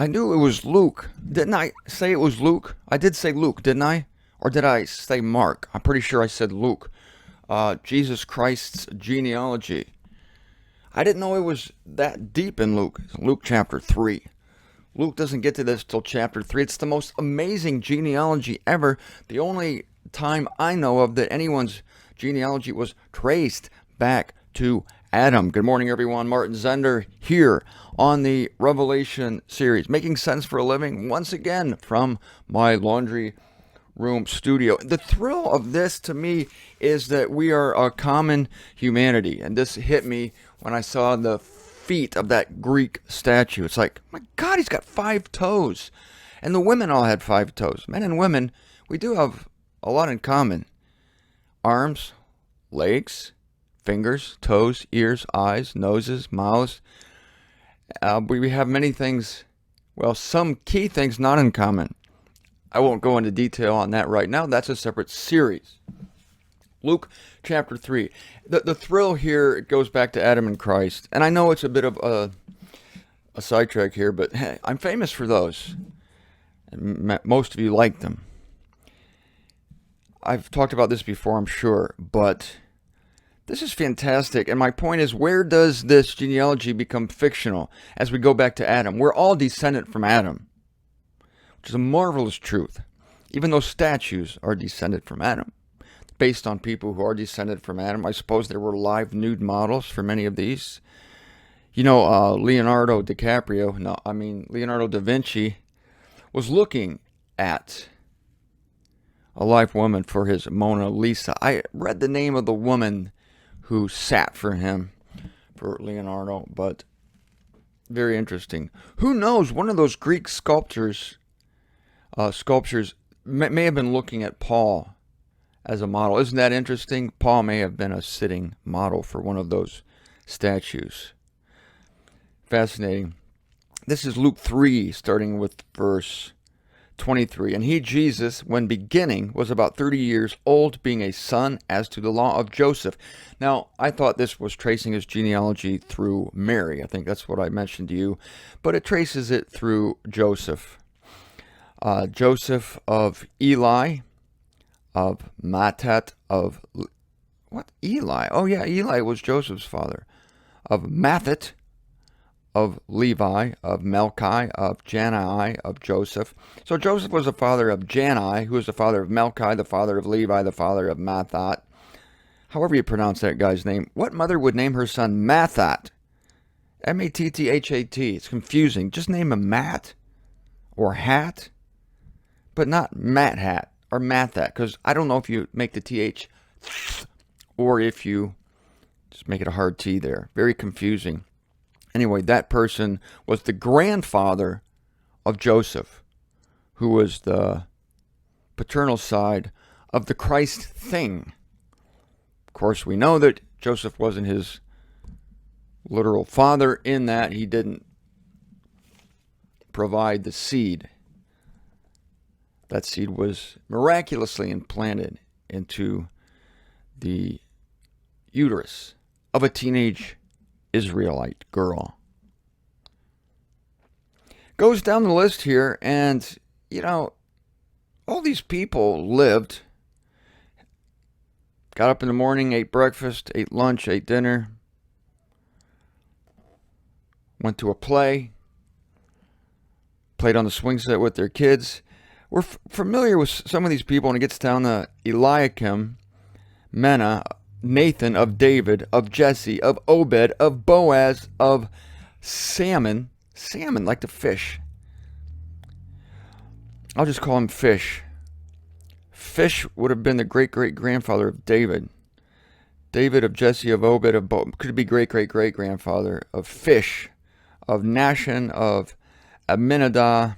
I knew it was Luke. Didn't I say it was Luke? I did say Luke, didn't I? Or did I say Mark? I'm pretty sure I said Luke. Jesus Christ's genealogy. I didn't know it was that deep in Luke. Luke chapter 3. Luke doesn't get to this till chapter 3. It's the most amazing genealogy ever. The only time I know of that anyone's genealogy was traced back to Adam. Good morning, everyone. Martin Zender here on the Revelation series, making sense for a living once again from my laundry room studio. The thrill of this to me is that we are a common humanity, and this hit me when I saw the feet of that Greek statue. It's like, my God, he's got 5 toes. And the women all had 5 toes. Men and women, we do have a lot in common. Arms, legs, fingers, toes, ears, eyes, noses, mouths. We have many things, well, some key things not in common. I won't go into detail on that right now. That's a separate series. Luke chapter 3. The thrill here, it goes back to Adam and Christ. And I know it's a bit of a sidetrack here, but hey, I'm famous for those. And most of you like them. I've talked about this before, I'm sure, but this is fantastic. And my point is, where does this genealogy become fictional as we go back to Adam? We're all descendant from Adam, which is a marvelous truth. Even those statues are descended from Adam, based on people who are descended from Adam. I suppose there were live nude models for many of these. You know, Leonardo da Vinci was looking at a live woman for his Mona Lisa. I read the name of the woman who sat for him, for Leonardo, but very interesting. Who knows, one of those Greek sculptures may have been looking at Paul as a model. Isn't that interesting? Paul may have been a sitting model for one of those statues. Fascinating. This is Luke 3, starting with verse 23. And he, Jesus, when beginning, was about 30 years old, being a son as to the law of Joseph. Now, I thought this was tracing his genealogy through Mary. I think that's what I mentioned to you. But it traces it through Joseph. Joseph of Eli, of Matthat, of... What? Eli? Oh, yeah, Eli was Joseph's father. Of Matthat, of Levi, of Melchi, of Jannai, of Joseph. So Joseph was the father of Jannai, who was the father of Melchi, the father of Levi, the father of Matthat. However you pronounce that guy's name. What mother would name her son Matthat? M-A-T-T-H-A-T. It's confusing. Just name him Matt or Hat, but not Matt Hat or Matthat, because I don't know if you make the T-H or if you just make it a hard T there. Very confusing. Anyway, that person was the grandfather of Joseph, who was the paternal side of the Christ thing. Of course, we know that Joseph wasn't his literal father in that he didn't provide the seed. That seed was miraculously implanted into the uterus of a teenage Israelite girl. Goes down the list here, and, you know, all these people lived, got up in the morning, ate breakfast, ate lunch, ate dinner, went to a play, played on the swing set with their kids. We're familiar with some of these people when it gets down to Eliakim, Menah, Nathan, of David, of Jesse, of Obed, of Boaz, of Salmon, like the fish. I'll just call him Fish. Fish would have been the great-great-grandfather of David. David of Jesse, of Obed, of could be great-great-great-grandfather of Fish, of Nashon, of Aminadab.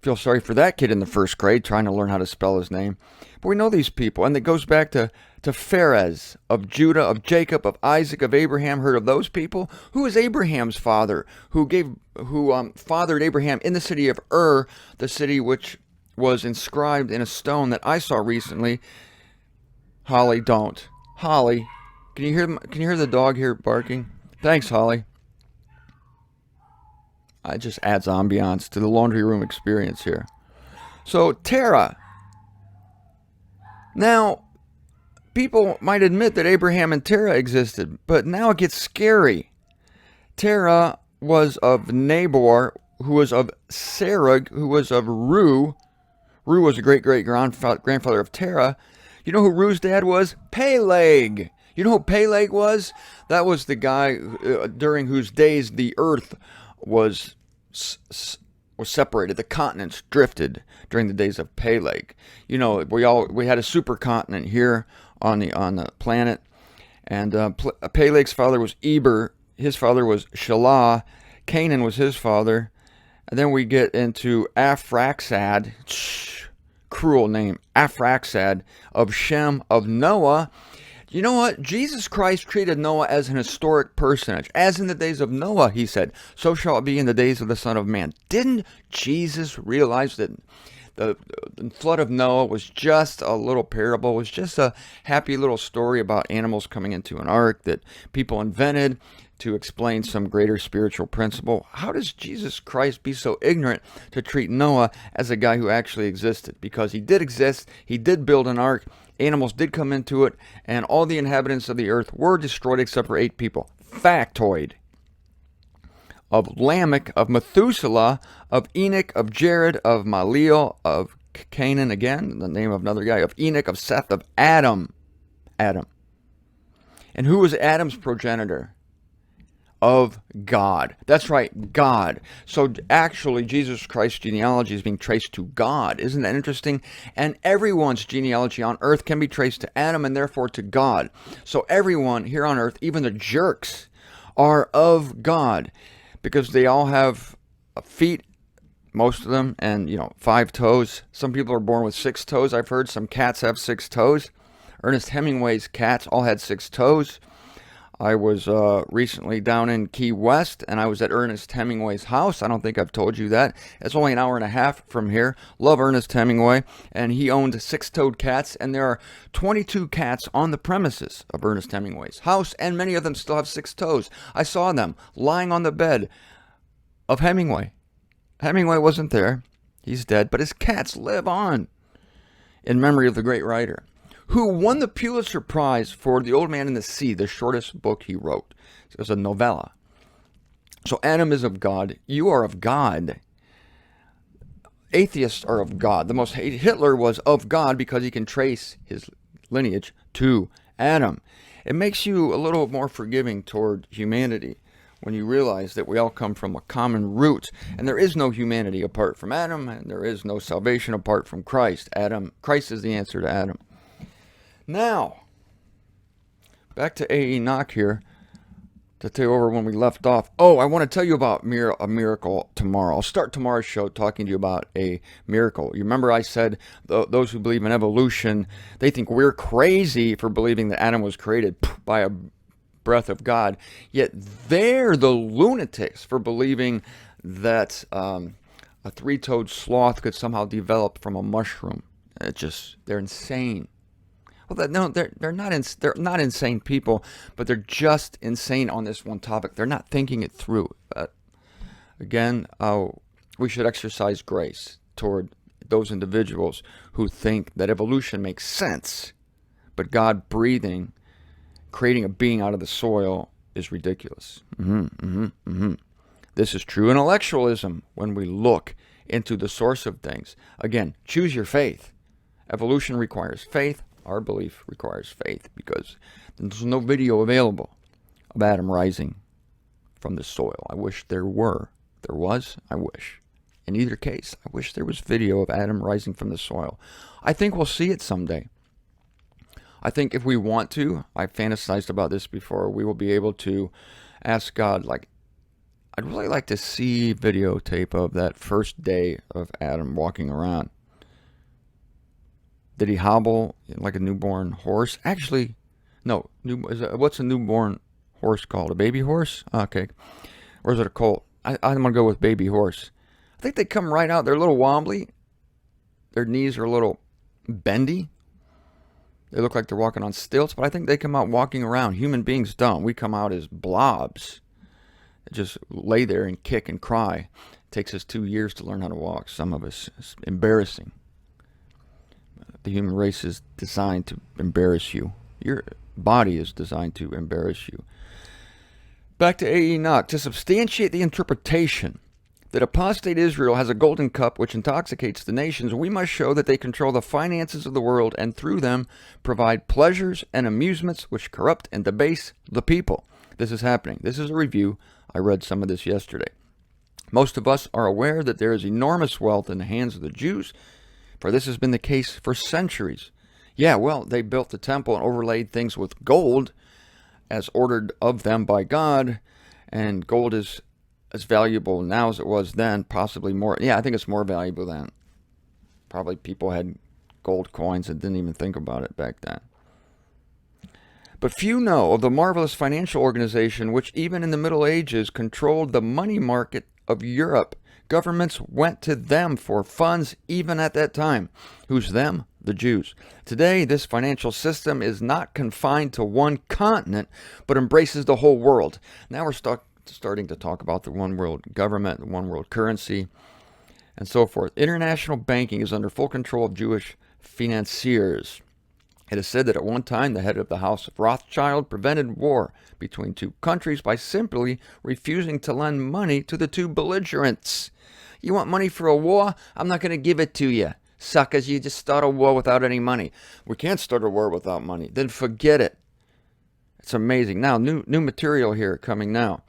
Feel sorry for that kid in the first grade trying to learn how to spell his name. But we know these people, and it goes back to Pharez, of Judah, of Jacob, of Isaac, of Abraham. Heard of those people? Who is Abraham's father? Who fathered Abraham in the city of Ur, the city which was inscribed in a stone that I saw recently. Holly, don't. Holly, can you hear the dog here barking? Thanks, Holly. It just adds ambiance to the laundry room experience here. So, Terah. Now, people might admit that Abraham and Terah existed, but now it gets scary. Terah was of Nabor, who was of Serug, who was of Ru. Ru was a great-great-grandfather of Terah. You know who Ru's dad was? Peleg. You know who Peleg was? That was the guy during whose days the earth was separated. The continents drifted during the days of Peleg. You know, we had a supercontinent here on the planet, and Peleg's father was Eber. His father was Shelah. Canaan was his father. And then we get into Aphraxad, cruel name, Aphraxad, of Shem, of Noah. You know what? Jesus Christ treated Noah as an historic personage. As in the days of Noah, he said, so shall it be in the days of the Son of Man. Didn't Jesus realize that the flood of Noah was just a little parable, was just a happy little story about animals coming into an ark that people invented to explain some greater spiritual principle? How does Jesus Christ be so ignorant to treat Noah as a guy who actually existed? Because he did exist, he did build an ark, animals did come into it, and all the inhabitants of the earth were destroyed except for 8 people. Factoid. Of Lamech, of Methuselah, of Enoch, of Jared, of Maleel, of Canaan, again, the name of another guy, of Enoch, of Seth, of Adam. Adam. And who was Adam's progenitor? Of God. That's right, God. So actually, Jesus Christ's genealogy is being traced to God. Isn't that interesting? And everyone's genealogy on earth can be traced to Adam and therefore to God. So everyone here on earth, even the jerks, are of God because they all have feet, most of them, and 5 toes. Some people are born with 6 toes. I've heard some cats have 6 toes. Ernest Hemingway's cats all had 6 toes. I was recently down in Key West, and I was at Ernest Hemingway's house. I don't think I've told you that. It's only an hour and a half from here. Love Ernest Hemingway, and he owned 6-toed cats, and there are 22 cats on the premises of Ernest Hemingway's house, and many of them still have 6 toes. I saw them lying on the bed of Hemingway. Hemingway wasn't there. He's dead, but his cats live on in memory of the great writer, who won the Pulitzer Prize for The Old Man and the Sea, the shortest book he wrote. It was a novella. So Adam is of God. You are of God. Atheists are of God. The most hated Hitler was of God because he can trace his lineage to Adam. It makes you a little more forgiving toward humanity when you realize that we all come from a common root, and there is no humanity apart from Adam, and there is no salvation apart from Christ. Christ is the answer to Adam. Now, back to A. Enoch here, to take over when we left off. Oh, I want to tell you about a miracle tomorrow. I'll start tomorrow's show talking to you about a miracle. You remember I said those who believe in evolution, they think we're crazy for believing that Adam was created by a breath of God, yet they're the lunatics for believing that a 3-toed sloth could somehow develop from a mushroom. They're insane. Well, no, they're not insane people, but they're just insane on this one topic. They're not thinking it through. But again, we should exercise grace toward those individuals who think that evolution makes sense, but God breathing, creating a being out of the soil is ridiculous. This is true intellectualism when we look into the source of things. Again, choose your faith. Evolution requires faith. Our belief requires faith because there's no video available of Adam rising from the soil. I wish there were. There was, I wish. In either case, I wish there was video of Adam rising from the soil. I think we'll see it someday. I think if we want to, I fantasized about this before, we will be able to ask God, I'd really like to see videotape of that first day of Adam walking around. Did he hobble like a newborn horse? Actually, no. What's a newborn horse called? A baby horse? Okay. Or is it a colt? I'm going to go with baby horse. I think they come right out. They're a little wobbly. Their knees are a little bendy. They look like they're walking on stilts, but I think they come out walking around. Human beings don't. We come out as blobs. just lay there and kick and cry. It takes us 2 years to learn how to walk. Some of us. It's embarrassing. The human race is designed to embarrass you. Your body is designed to embarrass you. Back to Enoch. To substantiate the interpretation that apostate Israel has a golden cup which intoxicates the nations, we must show that they control the finances of the world and through them provide pleasures and amusements which corrupt and debase the people. This is happening. This is a review. I read some of this yesterday. Most of us are aware that there is enormous wealth in the hands of the Jews, for this has been the case for centuries. Yeah, well, they built the temple and overlaid things with gold as ordered of them by God, and gold is as valuable now as it was then, possibly more. Yeah, I think it's more valuable then. Probably people had gold coins and didn't even think about it back then. But few know of the marvelous financial organization which even in the Middle Ages controlled the money market of Europe. Governments went to them for funds even at that time. Who's them? The Jews. Today, this financial system is not confined to one continent, but embraces the whole world. Now we're starting to talk about the one world government, the one world currency, and so forth. International banking is under full control of Jewish financiers. It is said that at one time the head of the House of Rothschild prevented war between two countries by simply refusing to lend money to the two belligerents. You want money for a war? I'm not going to give it to you. Suckers, you just start a war without any money. We can't start a war without money. Then forget it. It's amazing. Now, new material here coming now.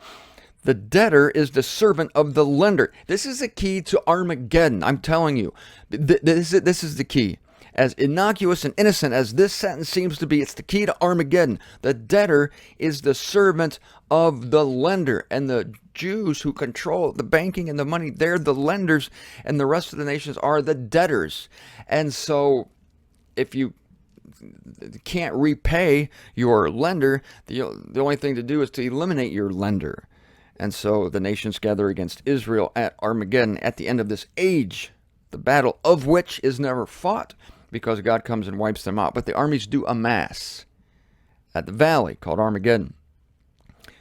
The debtor is the servant of the lender. This is the key to Armageddon. I'm telling you. This is the key. As innocuous and innocent as this sentence seems to be, it's the key to Armageddon. The debtor is the servant of the lender. And the Jews who control the banking and the money, they're the lenders, and the rest of the nations are the debtors. And so if you can't repay your lender, the only thing to do is to eliminate your lender. And so the nations gather against Israel at Armageddon at the end of this age, the battle of which is never fought, because God comes and wipes them out. But the armies do amass at the valley called Armageddon.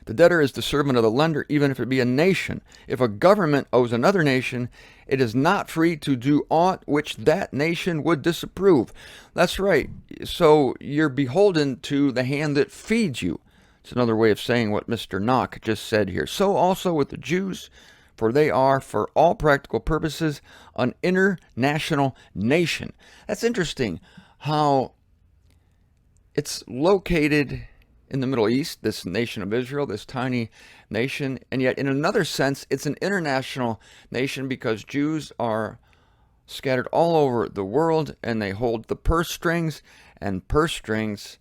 The debtor is the servant of the lender, even if it be a nation. If a government owes another nation, it is not free to do aught which that nation would disapprove. That's right. So you're beholden to the hand that feeds you. It's another way of saying what Mr. Knock just said here. So also with the Jews, for they are, for all practical purposes, an international nation. That's interesting how it's located in the Middle East, this nation of Israel, this tiny nation, and yet in another sense, it's an international nation because Jews are scattered all over the world and they hold the purse strings, and purse strings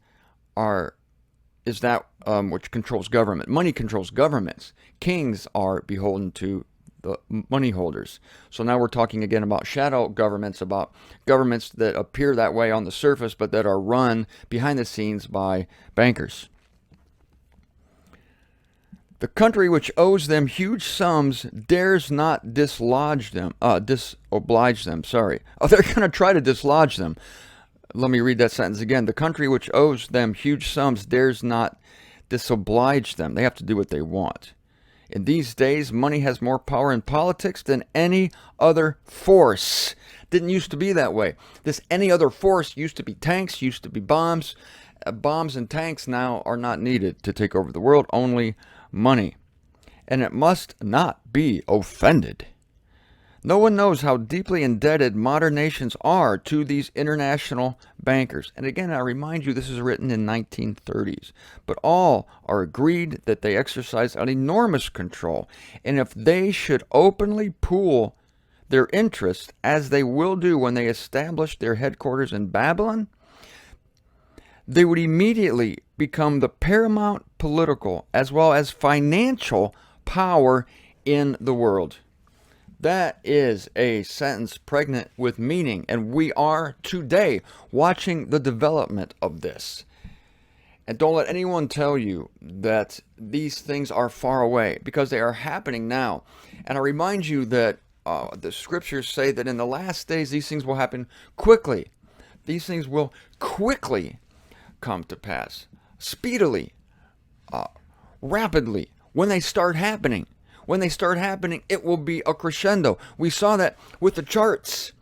is that which controls government. Money controls governments. Kings are beholden to the money holders. So now we're talking again about shadow governments, about governments that appear that way on the surface, but that are run behind the scenes by bankers. The country which owes them huge sums dares not disoblige them. Sorry. Oh, they're going to try to dislodge them. Let me read that sentence again. The country which owes them huge sums dares not disoblige them. They have to do what they want. In these days, money has more power in politics than any other force. Didn't used to be that way. This any other force used to be tanks, used to be bombs. Bombs and tanks now are not needed to take over the world, only money. And it must not be offended. No one knows how deeply indebted modern nations are to these international bankers. And again, I remind you, this is written in 1930s. But all are agreed that they exercise an enormous control. And if they should openly pool their interests, as they will do when they establish their headquarters in Babylon, they would immediately become the paramount political as well as financial power in the world. That is a sentence pregnant with meaning, and we are today watching the development of this. And don't let anyone tell you that these things are far away, because they are happening now. And I remind you that the scriptures say that in the last days these things will happen quickly. These things will quickly come to pass, speedily, rapidly. when they start happening. When they start happening, it will be a crescendo. We saw that with the charts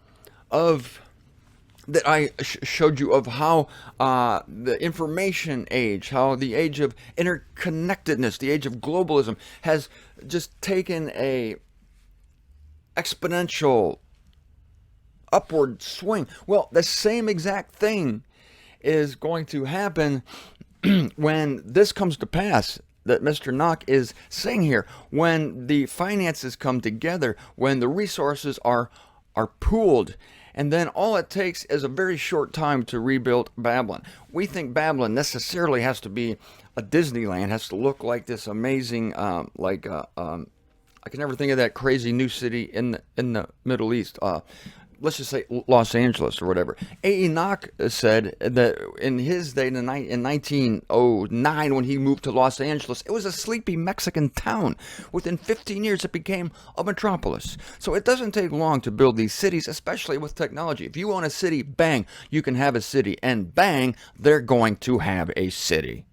of that I showed you of how the information age, how the age of interconnectedness, the age of globalism has just taken a exponential upward swing. Well, the same exact thing is going to happen when this comes to pass that Mr. Knock is saying here. When the finances come together, when the resources are pooled, and then all it takes is a very short time to rebuild Babylon. We think Babylon necessarily has to be a Disneyland, has to look like this amazing, I can never think of that crazy new city in the Middle East. Let's just say Los Angeles or whatever. A. Knock said that in his day, in 1909, when he moved to Los Angeles, it was a sleepy Mexican town. Within 15 years, it became a metropolis. So it doesn't take long to build these cities, especially with technology. If you want a city, bang, you can have a city. And bang, they're going to have a city.